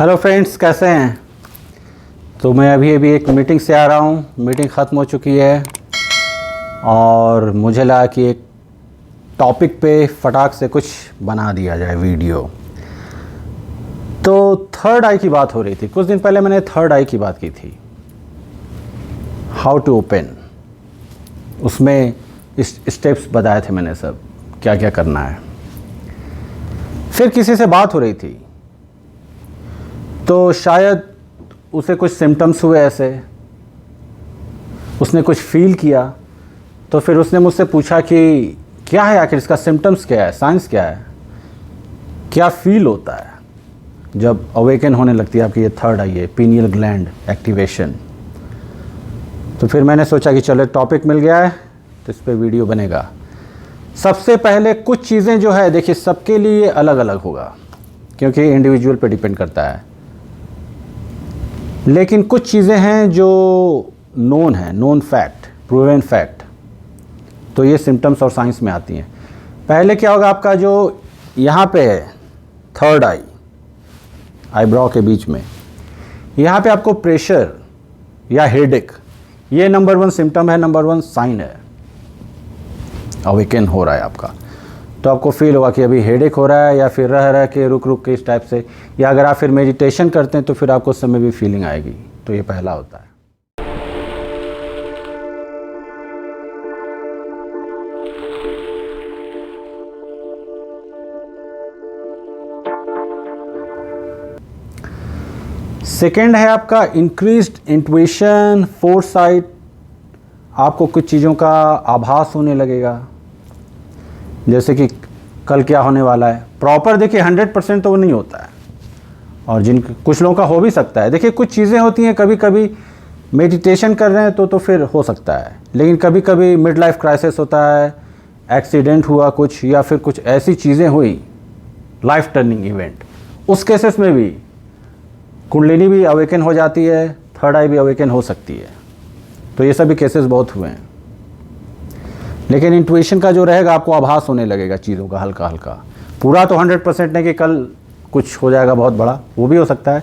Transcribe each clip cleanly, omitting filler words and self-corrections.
Hello friends, कैसे हैं। तो मैं अभी एक मीटिंग से आ रहा हूँ। मीटिंग ख़त्म हो चुकी है और मुझे लगा कि एक टॉपिक पे फटाक से कुछ बना दिया जाए वीडियो। तो थर्ड आई की बात हो रही थी। कुछ दिन पहले मैंने थर्ड आई की बात की थी, हाउ टू ओपन। उसमें स्टेप्स बताए थे मैंने, सब क्या क्या करना है। फिर किसी से बात हो रही थी तो शायद उसे कुछ सिम्टम्स हुए ऐसे, उसने कुछ फील किया। तो फिर उसने मुझसे पूछा कि क्या है आखिर इसका सिम्टम्स, क्या है, साइंस क्या है, क्या फील होता है जब अवेकन होने लगती है आपकी ये थर्ड आई है, पीनियल ग्लैंड एक्टिवेशन। तो फिर मैंने सोचा कि चलो टॉपिक मिल गया है तो इस पर वीडियो बनेगा। सबसे पहले कुछ चीज़ें जो है, देखिए सबके लिए अलग अलग होगा क्योंकि इंडिविजुअल पे डिपेंड करता है, लेकिन कुछ चीज़ें हैं जो नोन है, नोन फैक्ट, प्रूवन फैक्ट। तो ये सिम्टम्स और साइंस में आती हैं। पहले क्या होगा, आपका जो यहाँ पे है थर्ड आई, आईब्रो के बीच में, यहाँ पे आपको प्रेशर या हेडेक, ये नंबर 1 सिम्टम है, नंबर 1 साइन है अवेकन हो रहा है आपका। तो आपको फील होगा कि अभी हेडेक हो रहा है, या फिर रह के रुक के इस टाइप से, या अगर आप फिर मेडिटेशन करते हैं तो फिर आपको उस समय भी फीलिंग आएगी। तो ये पहला होता है। सेकेंड है आपका इंक्रीज्ड इंट्यूशन, फोरसाइट। आपको कुछ चीज़ों का आभास होने लगेगा, जैसे कि कल क्या होने वाला है। प्रॉपर देखिए 100% तो वो नहीं होता है, और कुछ लोगों का हो भी सकता है। देखिए कुछ चीज़ें होती हैं, कभी कभी मेडिटेशन कर रहे हैं तो फिर हो सकता है, लेकिन कभी कभी मिड लाइफ क्राइसिस होता है, एक्सीडेंट हुआ कुछ, या फिर कुछ ऐसी चीज़ें हुई, लाइफ टर्निंग इवेंट, उस केसेस में भी कुंडलिनी भी अवेकन हो जाती है, थर्ड आई भी अवेकन हो सकती है। तो ये सभी केसेस बहुत हुए हैं। लेकिन इंट्यूशन का जो रहेगा, आपको आभास होने लगेगा चीज़ों का हल्का हल्का। पूरा तो 100% नहीं कि कल कुछ हो जाएगा बहुत बड़ा, वो भी हो सकता है,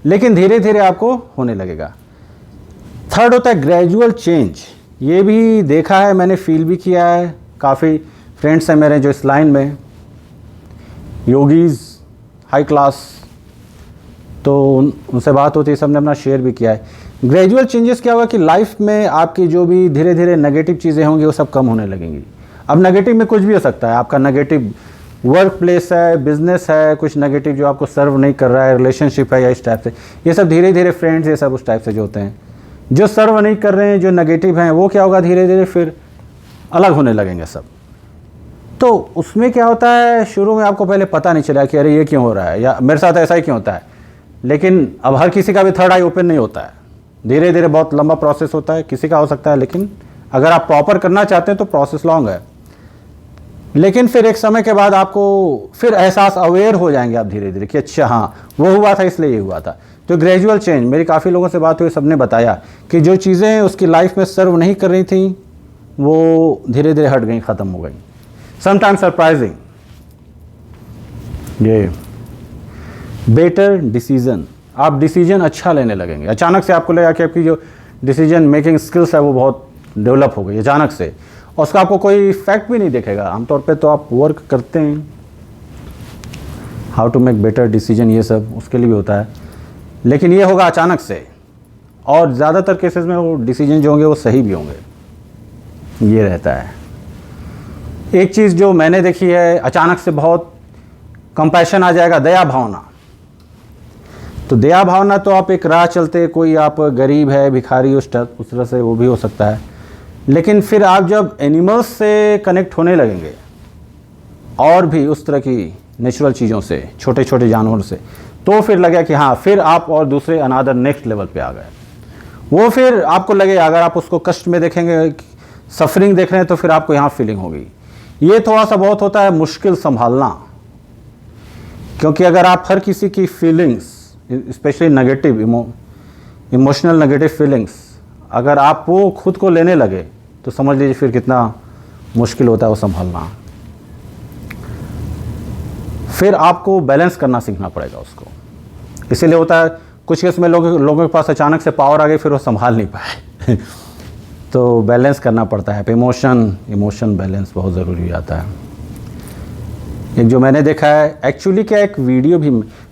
लेकिन धीरे धीरे आपको होने लगेगा। थर्ड होता है ग्रेजुअल चेंज। ये भी देखा है मैंने, फील भी किया है। काफ़ी फ्रेंड्स हैं मेरे जो इस लाइन में, योगीज़, हाई क्लास, तो उनसे बात होती है, सबने अपना शेयर भी किया है। ग्रेजुअल चेंजेस क्या होगा कि लाइफ में आपकी जो भी धीरे धीरे नेगेटिव चीज़ें होंगी वो सब कम होने लगेंगी। अब नेगेटिव में कुछ भी हो सकता है, आपका नेगेटिव वर्क प्लेस है, बिजनेस है, कुछ नेगेटिव जो आपको सर्व नहीं कर रहा है, रिलेशनशिप है या इस टाइप से, ये सब धीरे धीरे, फ्रेंड्स ये सब उस टाइप से जो होते हैं, जो सर्व नहीं कर रहे हैं, जो नेगेटिव हैं, वो क्या होगा धीरे धीरे फिर अलग होने लगेंगे सब। तो उसमें क्या होता है, शुरू में आपको पहले पता नहीं चला कि अरे ये क्यों हो रहा है, या मेरे साथ ऐसा ही क्यों होता है। लेकिन अब हर किसी का भी थर्ड आई ओपन नहीं होता है, धीरे धीरे बहुत लंबा प्रोसेस होता है, किसी का हो सकता है, लेकिन अगर आप प्रॉपर करना चाहते हैं तो प्रोसेस लॉन्ग है। लेकिन फिर एक समय के बाद आपको फिर एहसास, अवेयर हो जाएंगे आप धीरे धीरे कि अच्छा हाँ वो हुआ था इसलिए ये हुआ था। तो ग्रेजुअल चेंज, मेरी काफ़ी लोगों से बात हुई, सबने बताया कि जो चीज़ें उसकी लाइफ में सर्व नहीं कर रही थी वो धीरे धीरे हट गई, ख़त्म हो गई। समटाइम सरप्राइजिंग, ये बेटर डिसीजन, आप डिसीजन अच्छा लेने लगेंगे। अचानक से आपको लगेगा कि आपकी जो डिसीजन मेकिंग स्किल्स है वो बहुत डेवलप हो गई अचानक से, और उसका आपको कोई इफेक्ट भी नहीं दिखेगा। आमतौर पे तो आप वर्क करते हैं, how to make better decision, ये सब उसके लिए भी होता है, लेकिन ये होगा अचानक से, और ज़्यादातर केसेस में वो डिसीजन जो होंगे वो सही भी होंगे, ये रहता है। एक चीज़ जो मैंने देखी है, अचानक से बहुत कंपैशन आ जाएगा, दया भावना। तो दया भावना तो आप एक राह चलते, कोई आप गरीब है, भिखारी, उस तरह से वो भी हो सकता है। लेकिन फिर आप जब एनिमल्स से कनेक्ट होने लगेंगे, और भी उस तरह की नेचुरल चीज़ों से, छोटे छोटे जानवरों से, तो फिर लगेगा कि हाँ फिर आप और दूसरे अनादर नेक्स्ट लेवल पे आ गए। वो फिर आपको लगेगा, अगर आप उसको कष्ट में देखेंगे, सफरिंग देख रहे हैं, तो फिर आपको यहाँ फीलिंग होगी। ये थोड़ा सा बहुत होता है मुश्किल संभालना, क्योंकि अगर आप हर किसी की feelings, specially negative, emotional negative feelings, अगर आप वो खुद को लेने लगे तो समझ लीजिए फिर कितना मुश्किल होता है वो संभालना। फिर आपको बैलेंस करना सीखना पड़ेगा उसको। इसीलिए होता है कुछ केस में लोगों के पास अचानक से पावर आ गई, फिर वो संभाल नहीं पाए तो बैलेंस करना पड़ता है। इमोशन बैलेंस बहुत ज़रूरी हो जाता है। एक जो मैंने देखा है एक्चुअली क्या, एक वीडियो भी,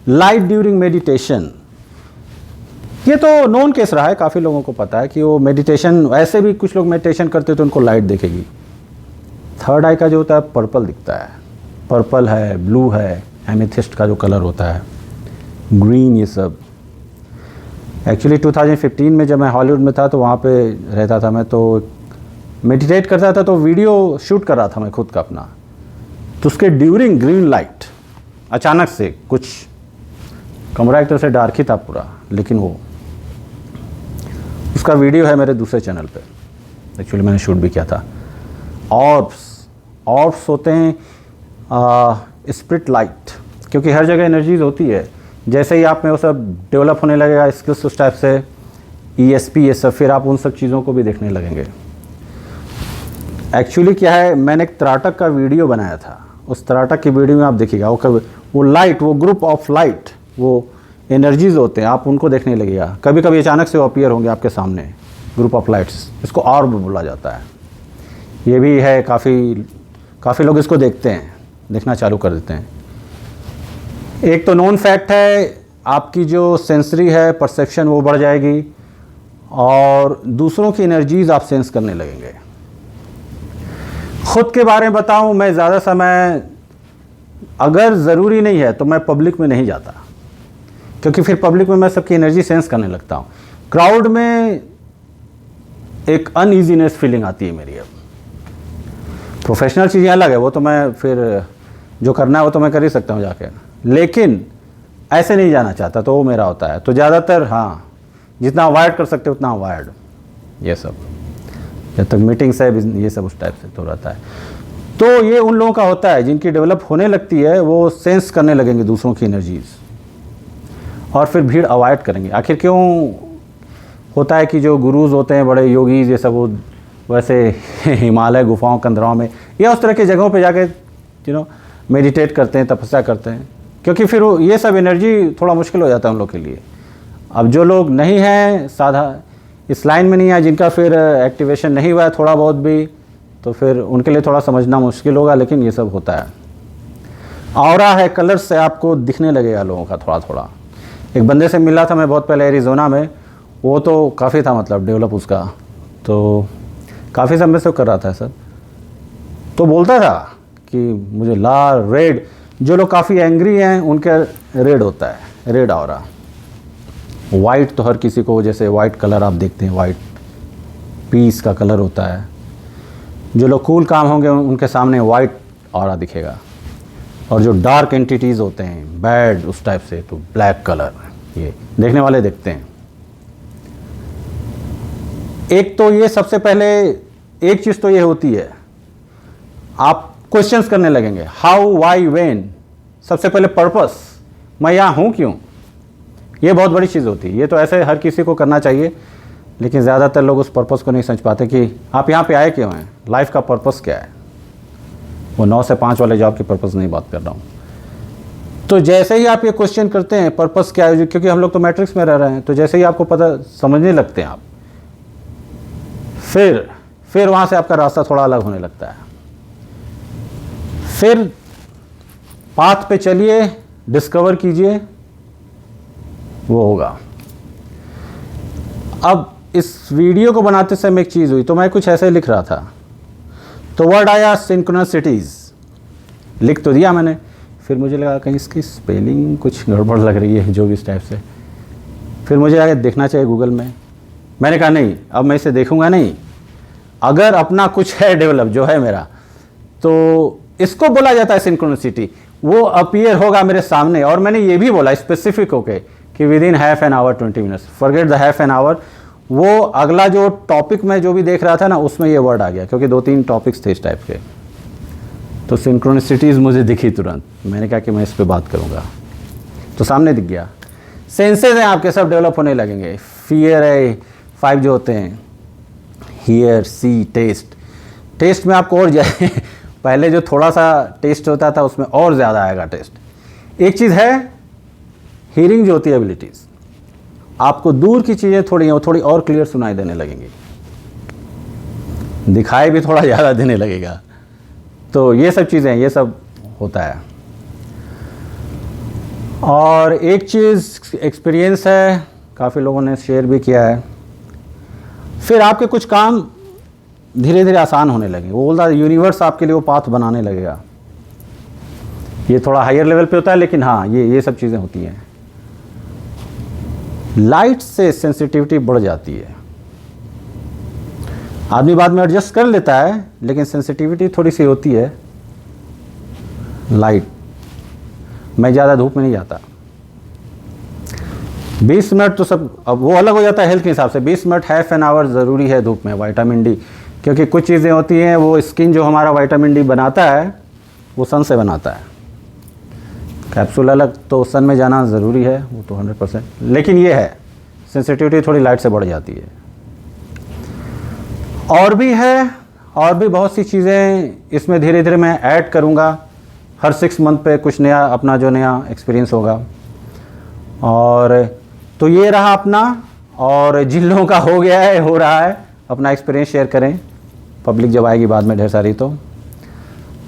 लाइट ड्यूरिंग मेडिटेशन, ये तो नॉन केस रहा है, काफ़ी लोगों को पता है कि वो मेडिटेशन, ऐसे भी कुछ लोग मेडिटेशन करते तो उनको लाइट दिखेगी। थर्ड आई का जो होता है पर्पल दिखता है, पर्पल है, ब्लू है, एमेथिस्ट का जो कलर होता है, ग्रीन, ये सब। एक्चुअली 2015 में जब मैं हॉलीवुड में था तो वहाँ पे रहता था मैं, तो मेडिटेट करता था, तो वीडियो शूट कर रहा था मैं खुद का अपना, तो उसके ड्यूरिंग ग्रीन लाइट अचानक से, कुछ कमरा एक तरह से डार्क ही था पूरा, लेकिन वो उसका वीडियो है मेरे दूसरे चैनल पे, एक्चुअली मैंने शूट भी किया था। ऑर्ब्स होते हैं स्पिरिट लाइट, क्योंकि हर जगह एनर्जीज होती है, जैसे ही आप में वो सब डेवलप होने लगेगा स्किल्स उस टाइप से, ESP ये सब, फिर आप उन सब चीज़ों को भी देखने लगेंगे। एक्चुअली क्या है, मैंने एक त्राटक का वीडियो बनाया था, उस त्राटक की वीडियो में आप देखिएगा वो लाइट, वो ग्रुप ऑफ लाइट, वो एनर्जीज होते हैं, आप उनको देखने लगेगा। कभी कभी अचानक से वो अपीयर होंगे आपके सामने, ग्रुप ऑफ लाइट्स, इसको ऑर्ब बोला जाता है। ये भी है, काफ़ी लोग इसको देखते हैं, देखना चालू कर देते हैं। एक तो नॉन फैक्ट है, आपकी जो सेंसरी है, परसेप्शन, वो बढ़ जाएगी और दूसरों की एनर्जीज आप सेंस करने लगेंगे। खुद के बारे में बताऊं, मैं ज़्यादा समय, अगर ज़रूरी नहीं है तो मैं पब्लिक में नहीं जाता, क्योंकि फिर पब्लिक में मैं सबकी एनर्जी सेंस करने लगता हूं। क्राउड में एक अनईजीनेस फीलिंग आती है मेरी। अब प्रोफेशनल चीज़ें अलग है, वो तो मैं फिर जो करना है वो तो मैं कर ही सकता हूँ जाके, लेकिन ऐसे नहीं जाना चाहता, तो वो मेरा होता है। तो ज़्यादातर हाँ, जितना अवॉइड कर सकते उतना अवॉइड, ये सब, जब तक मीटिंग्स है ये सब उस टाइप से तो रहता है। तो ये उन लोगों का होता है जिनकी डेवलप होने लगती है, वो सेंस करने लगेंगे दूसरों की एनर्जीज और फिर भीड़ अवॉइड करेंगे। आखिर क्यों होता है कि जो गुरुज होते हैं, बड़े योगीज, ये सब, वो वैसे हिमालय गुफाओं, कंदराओं में या उस तरह की जगहों पे जाके मेडिटेट करते हैं, तपस्या करते हैं, क्योंकि फिर ये सब एनर्जी थोड़ा मुश्किल हो जाता है उन लोग के लिए। अब जो लोग नहीं हैं, साधा इस लाइन में नहीं है, जिनका फिर एक्टिवेशन नहीं हुआ है थोड़ा बहुत भी, तो फिर उनके लिए थोड़ा समझना मुश्किल होगा, लेकिन ये सब होता है। ऑरा है, कलर से आपको दिखने लगेगा लोगों का थोड़ा थोड़ा। एक बंदे से मिला था मैं बहुत पहले एरिज़ोना में, वो तो काफ़ी था मतलब डेवलप उसका, तो काफ़ी समय से कर रहा था सर, तो बोलता था कि मुझे लाल, रेड, जो लोग काफ़ी एंग्री हैं उनके रेड होता है, रेड ऑरा। वाइट तो हर किसी को, जैसे वाइट कलर आप देखते हैं, वाइट पीस का कलर होता है। जो लोग कूल काम होंगे उनके सामने वाइट ऑरा दिखेगा, और जो डार्क एंटिटीज़ होते हैं, बैड उस टाइप से, तो ब्लैक कलर, ये देखने वाले देखते हैं। एक तो ये सबसे पहले एक चीज़ तो ये होती है, आप क्वेश्चंस करने लगेंगे, हाउ, वाई, व्हेन। सबसे पहले पर्पस, मैं यहाँ हूँ क्यों, ये बहुत बड़ी चीज़ होती है। ये तो ऐसे हर किसी को करना चाहिए, लेकिन ज़्यादातर लोग उस पर्पस को नहीं समझ पाते कि आप यहाँ पे आए क्यों हैं, लाइफ का पर्पस क्या है। वो 9 से 5 वाले जॉब की पर्पस नहीं बात कर रहा हूँ। तो जैसे ही आप ये क्वेश्चन करते हैं पर्पस क्या है, क्योंकि हम लोग तो मैट्रिक्स में रह रहे हैं, तो जैसे ही आपको पता समझने लगते हैं आप, फिर वहाँ से आपका रास्ता थोड़ा अलग होने लगता है। फिर पाथ पे चलिए, डिस्कवर कीजिए, वो होगा। अब इस वीडियो को बनाते समय एक चीज़ हुई, तो मैं कुछ ऐसे लिख रहा था, तो वर्ड आया सिंक्रोनिसिटीज़, लिख तो दिया मैंने, फिर मुझे लगा कहीं इसकी स्पेलिंग कुछ गड़बड़ लग रही है, जो भी इस टाइप से। फिर मुझे आगे देखना चाहिए गूगल में। मैंने कहा नहीं, अब मैं इसे देखूंगा नहीं, अगर अपना कुछ है डेवलप जो है मेरा, तो इसको बोला जाता है सिंक्रोनिसिटी। वो अपीयर होगा मेरे सामने, और मैंने ये भी बोला स्पेसिफिक होके कि with in half an hour 20 minutes, forget the half an hour. वो अगला जो टॉपिक में जो भी देख रहा था ना, उसमें ये वर्ड आ गया, क्योंकि 2-3 टॉपिक्स थे इस टाइप के। तो सिंक्रोनिसिटीज़ मुझे दिखी तुरंत, मैंने कहा कि मैं इस पर बात करूँगा, तो सामने दिख गया। सेंसेस हैं आपके, सब डेवलप होने लगेंगे। फियर है, 5 जो होते हैं, हियर, सी, टेस्ट। टेस्ट में आपको और जाए पहले जो थोड़ा सा टेस्ट होता था उसमें और ज़्यादा आएगा टेस्ट। एक चीज़ है, हीरिंग जो होती है एबिलिटीज़, आपको दूर की चीज़ें थोड़ी और क्लियर सुनाई देने लगेंगी, दिखाई भी थोड़ा ज़्यादा देने लगेगा। तो ये सब चीज़ें, ये सब होता है। और एक चीज़ एक्सपीरियंस है, काफ़ी लोगों ने शेयर भी किया है, फिर आपके कुछ काम धीरे धीरे आसान होने लगे। वो बोलता है यूनिवर्स आपके लिए वो पाथ बनाने लगेगा। ये थोड़ा हायर लेवल पे होता है, लेकिन हाँ ये सब चीज़ें होती हैं। लाइट से सेंसिटिविटी बढ़ जाती है। आदमी बाद में एडजस्ट कर लेता है, लेकिन सेंसिटिविटी थोड़ी सी होती है। लाइट, मैं ज़्यादा धूप में नहीं जाता, 20 मिनट तो सब, अब वो अलग हो जाता है हेल्थ के हिसाब से। 20 मिनट, हाफ एन आवर ज़रूरी है धूप में, विटामिन डी, क्योंकि कुछ चीज़ें होती हैं, वो स्किन जो हमारा विटामिन डी बनाता है वो सन से बनाता है। कैप्सूल अलग, तो सन में जाना ज़रूरी है, वो तो 100%। लेकिन ये है, सेंसिटिविटी थोड़ी लाइट से बढ़ जाती है। और भी है, और भी बहुत सी चीज़ें इसमें धीरे धीरे मैं ऐड करूँगा। हर 6 मंथ पे कुछ नया, अपना जो नया एक्सपीरियंस होगा। और तो ये रहा अपना, और जिन लोगों का हो गया है, हो रहा है, अपना एक्सपीरियंस शेयर करें, पब्लिक जब आएगी बाद में ढेर सारी तो।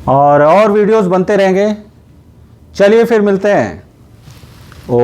और वीडियोस बनते रहेंगे। चलिए फिर मिलते हैं। ओ